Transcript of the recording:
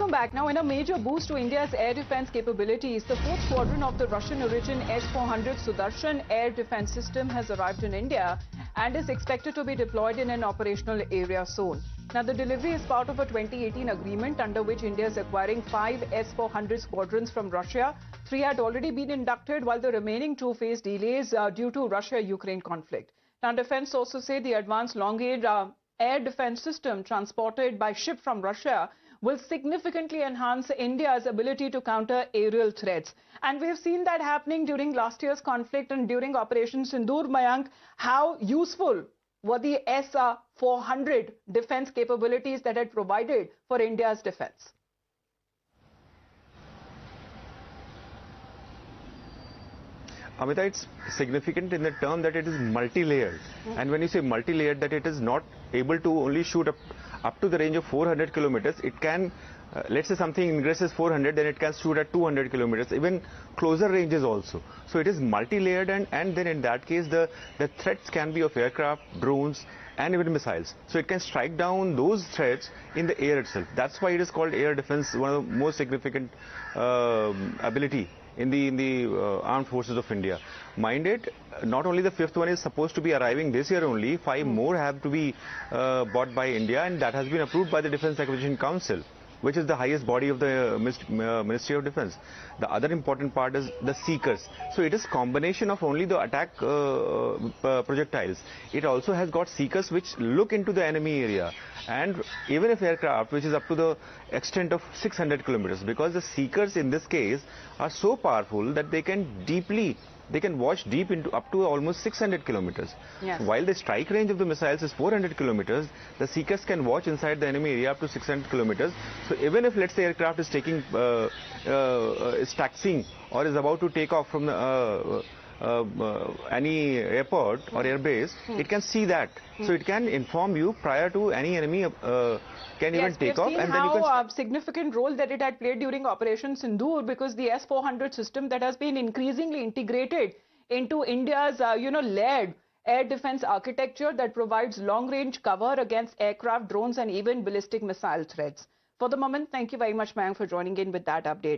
Welcome back. Now, in a major boost to India's air defense capabilities, the 4th squadron of the Russian origin S-400 Sudarshan air defense system has arrived in India and is expected to be deployed in an operational area soon. Now, the delivery is part of a 2018 agreement under which India is acquiring 5 S-400 squadrons from Russia. 3 had already been inducted, while the remaining 2 faced delays due to Russia-Ukraine conflict. Now, defense sources say the advanced long-range air defense system transported by ship from Russia will significantly enhance India's ability to counter aerial threats. And we've seen that happening during last year's conflict and during Operation Sindoor. Mayank, how useful were the S-400 defense capabilities that had provided for India's defense? Amita, it's significant in the term that it is multi-layered. And when you say multi-layered, that it is not able to only shoot up to the range of 400 kilometers. It can, let's say something ingresses 400, then it can shoot at 200 kilometers, even closer ranges also. So it is multi-layered, and then in that case, the threats can be of aircraft, drones, and even missiles. So it can strike down those threats in the air itself. That's why it is called air defense, one of the most significant ability in the armed forces of India. Mind it, not only the 5th one is supposed to be arriving this year only, 5 more have to be bought by India, and that has been approved by the Defence Acquisition Council, which is the highest body of the Ministry of Defence. The other important part is the seekers. So it is combination of only the attack projectiles. It also has got seekers which look into the enemy area, and even if aircraft which is up to the extent of 600 kilometers, because the seekers in this case are so powerful that they can watch deep into up to almost 600 kilometers. Yes. While the strike range of the missiles is 400 kilometers, the seekers can watch inside the enemy area up to 600 kilometers. So even if, let's say, aircraft is is taxiing or is about to take off from the any airport or airbase, it can see that. So it can inform you prior to any enemy can even take off. And then you can significant role that it had played during Operation Sindoor, because the S-400 system that has been increasingly integrated into India's layered air defense architecture that provides long-range cover against aircraft, drones, and even ballistic missile threats. For the moment, thank you very much, Mayank, for joining in with that update.